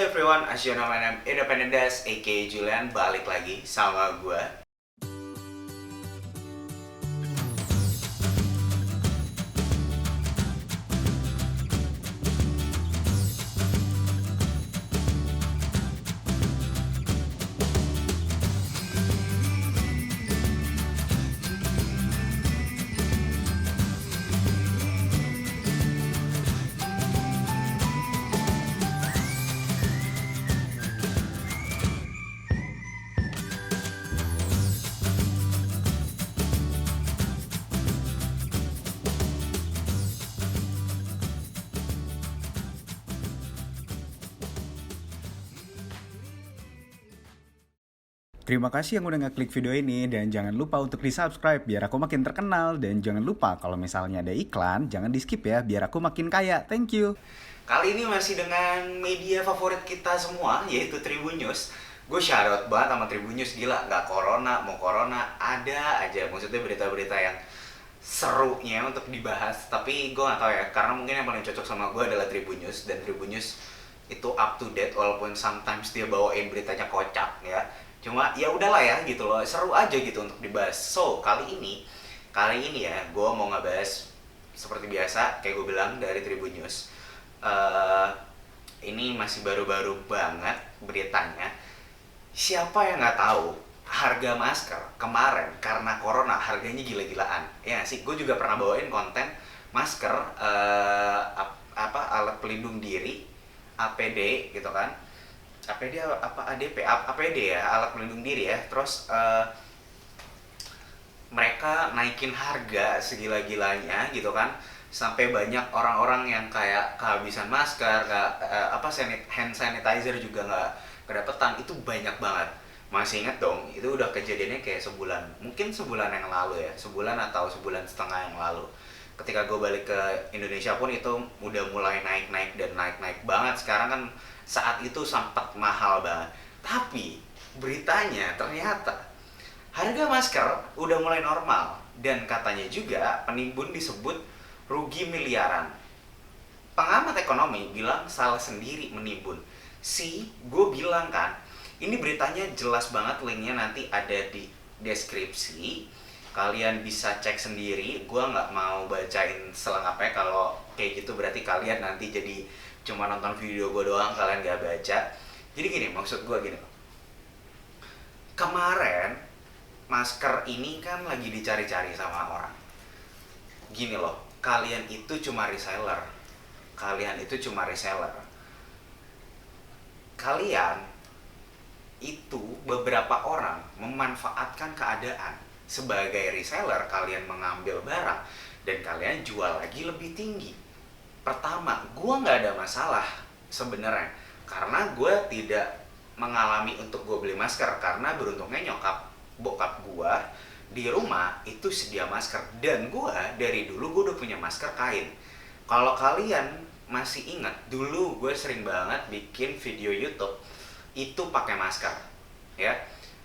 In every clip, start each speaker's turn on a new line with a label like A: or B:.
A: everyone, as you know my name Independent Des, aka Julian, balik lagi sama gue.
B: Terima kasih yang udah ngeklik video ini dan jangan lupa untuk di-subscribe biar aku makin terkenal dan jangan lupa kalau misalnya ada iklan jangan di-skip ya biar aku makin kaya. Thank you.
A: Kali ini masih dengan media favorit kita semua, yaitu Tribun News. Gue shoutout banget sama Tribun News, gila, gak corona, mau corona, ada aja. Maksudnya berita-berita yang serunya untuk dibahas. Tapi gue gak tahu ya, karena mungkin yang paling cocok sama gue adalah Tribun News. Dan Tribun News itu up to date, walaupun sometimes dia bawain beritanya kocak ya. Cuma ya udahlah ya gitu loh, seru aja gitu untuk dibahas. So, kali ini ya, gue mau ngebahas seperti biasa, kayak gue bilang dari Tribun News. Ini masih baru-baru banget beritanya. Siapa yang nggak tahu harga masker kemarin karena corona harganya gila-gilaan. Ya sih, gue juga pernah bawain konten masker, alat pelindung diri, APD gitu kan. APD apa ADP? APD ya, alat pelindung diri ya. Terus mereka naikin harga segila-gilanya gitu kan, sampai banyak orang-orang yang kayak kehabisan masker, hand sanitizer juga nggak kedapetan. Itu banyak banget. Masih ingat dong, itu udah kejadiannya kayak sebulan, mungkin sebulan yang lalu ya, sebulan atau sebulan setengah yang lalu. Ketika gue balik ke Indonesia pun itu udah mulai naik-naik dan naik-naik banget. Sekarang kan saat itu sempat mahal banget. Tapi beritanya ternyata harga masker udah mulai normal. Dan katanya juga penimbun disebut rugi miliaran. Pengamat ekonomi bilang salah sendiri menimbun. Gue bilang kan, ini beritanya jelas banget, linknya nanti ada di deskripsi. Kalian bisa cek sendiri, gue nggak mau bacain selengkapnya. Kalau kayak gitu berarti kalian nanti jadi cuma nonton video gue doang, kalian nggak baca. Jadi gini, maksud gue gini, kemarin masker ini kan lagi dicari-cari sama orang. Gini loh, kalian itu cuma reseller. Kalian itu beberapa orang memanfaatkan keadaan. Sebagai reseller, kalian mengambil barang dan kalian jual lagi lebih tinggi. Pertama, gue nggak ada masalah sebenarnya, karena gue tidak mengalami untuk gue beli masker, karena beruntungnya bokap gue di rumah itu sedia masker, dan gue dari dulu gue udah punya masker kain. Kalau kalian masih ingat, dulu gue sering banget bikin video YouTube itu pakai masker ya.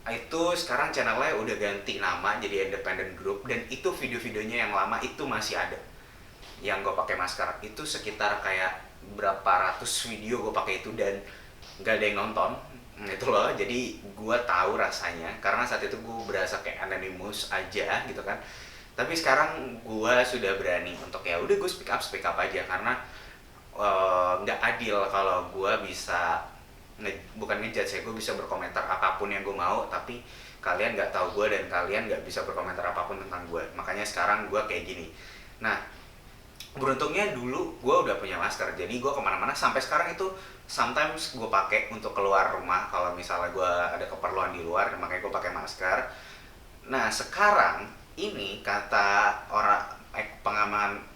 A: Itu sekarang channelnya udah ganti nama jadi Independent Group, dan itu video-videonya yang lama itu masih ada yang gue pakai masker. Itu sekitar kayak berapa ratus video gue pakai itu dan nggak ada yang nonton itu loh. Jadi gue tahu rasanya, karena saat itu gue berasa kayak anonymous aja gitu kan. Tapi sekarang gue sudah berani untuk ya udah gue speak up aja, karena nggak adil kalau gue bisa bukan ngejudge ya, gue bisa berkomentar apapun yang gue mau, tapi kalian nggak tahu gue dan kalian nggak bisa berkomentar apapun tentang gue. Makanya sekarang gue kayak gini. Nah, beruntungnya dulu gue udah punya masker, jadi gue kemana-mana sampai sekarang itu sometimes gue pakai untuk keluar rumah. Kalau misalnya gue ada keperluan di luar, makanya gue pakai masker. Nah, sekarang ini kata orang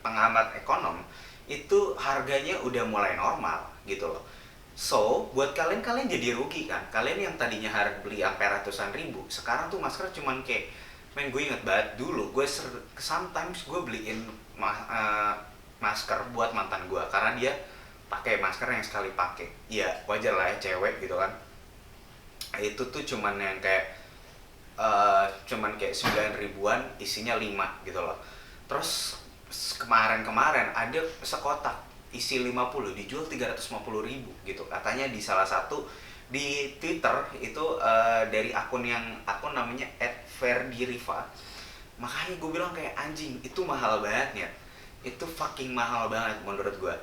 A: pengamat ekonom itu harganya udah mulai normal gitu loh. So, buat kalian jadi rugi kan. Kalian yang tadinya harus beli sampai ratusan ribu, sekarang tuh masker cuman kayak, gue inget banget dulu gue sometimes gue beliin masker buat mantan gue, karena dia pakai masker yang sekali pakai. Ya wajar lah ya, cewek gitu kan. Itu tuh cuman yang kayak cuman kayak 9 ribuan, isinya 5 gitu loh. Terus kemarin ada sekotak isi 50 dijual 350.000 gitu katanya di salah satu di Twitter itu, dari akun namanya @ferdiriva. Makanya gue bilang kayak anjing itu mahal banget ya, itu fucking mahal banget menurut gue.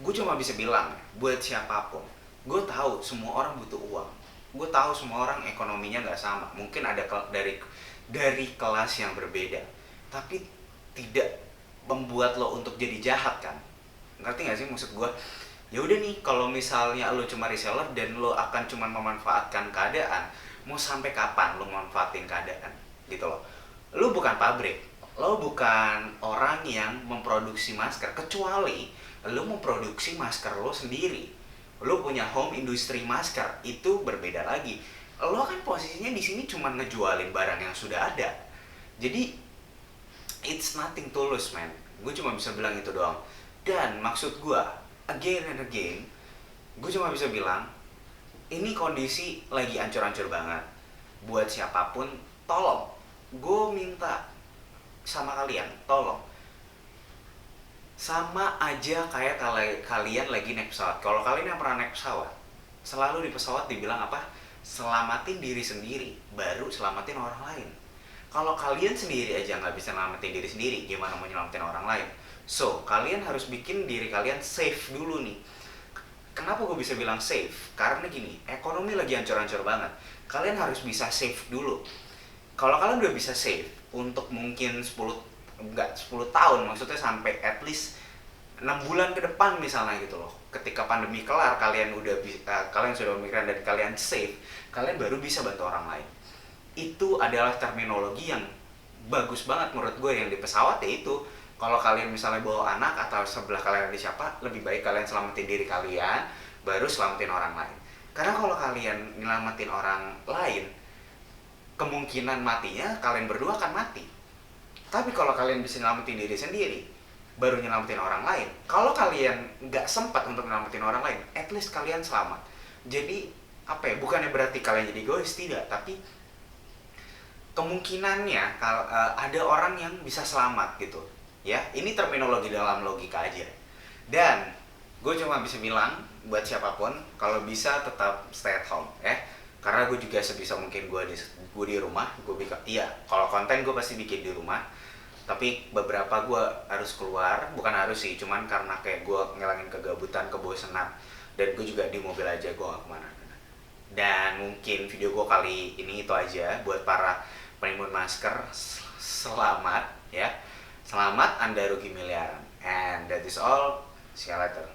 A: Gue cuma bisa bilang buat siapapun, gue tahu semua orang butuh uang, gue tahu semua orang ekonominya nggak sama, mungkin ada dari kelas yang berbeda, tapi tidak membuat lo untuk jadi jahat kan. Ngerti nggak sih maksud gue? Ya udah nih, kalau misalnya lo cuma reseller dan lo akan cuma memanfaatkan keadaan, mau sampai kapan lo manfaatin keadaan gitu loh. Lo bukan pabrik, lo bukan orang yang memproduksi masker, kecuali lo memproduksi masker lo sendiri, lo punya home industry masker, itu berbeda lagi. Lo kan posisinya di sini cuma ngejualin barang yang sudah ada, jadi it's nothing to lose man. Gue cuma bisa bilang itu doang. Dan maksud gue, again and again, gue cuma bisa bilang ini kondisi lagi ancur-ancur banget. Buat siapapun, tolong, gue minta sama kalian, tolong, sama aja kayak kalian lagi naik pesawat. Kalau kalian yang pernah naik pesawat, selalu di pesawat dibilang apa? Selamatin diri sendiri, baru selamatin orang lain. Kalau kalian sendiri aja nggak bisa selamatin diri sendiri, gimana mau nyelamatin orang lain? So, kalian harus bikin diri kalian safe dulu nih. Kenapa gue bisa bilang safe? Karena gini, ekonomi lagi hancur-hancur banget. Kalian harus bisa safe dulu. Kalau kalian udah bisa safe untuk mungkin 10 tahun, maksudnya sampai at least 6 bulan ke depan misalnya gitu loh. Ketika pandemi kelar, kalian sudah memikirkan dan kalian safe, kalian baru bisa bantu orang lain. Itu adalah terminologi yang bagus banget menurut gue yang di pesawat, ya itu. Kalau kalian misalnya bawa anak atau sebelah kalian ada siapa, lebih baik kalian selamatin diri kalian, baru selamatin orang lain. Karena kalau kalian nyelamatin orang lain, kemungkinan matinya kalian berdua akan mati. Tapi kalau kalian bisa nyelamatin diri sendiri, baru nyelamatin orang lain, kalau kalian nggak sempat untuk nyelamatin orang lain, at least kalian selamat. Jadi apa ya, bukannya berarti kalian jadi egois, tidak, tapi kemungkinannya ada orang yang bisa selamat gitu ya. Ini terminologi dalam logika aja. Dan gue cuma bisa bilang buat siapapun, kalau bisa tetap stay at home ya. Karena gue juga sebisa mungkin gue di rumah, iya, kalau konten gue pasti bikin di rumah. Tapi beberapa gue harus keluar, bukan harus sih, cuman karena kayak gue ngilangin kegabutan, kebosanan, dan gue juga di mobil aja, gue gak kemana. Dan mungkin video gue kali ini itu aja. Buat para penimbun masker, selamat ya, selamat Anda rugi miliaran. And that is all, see you later.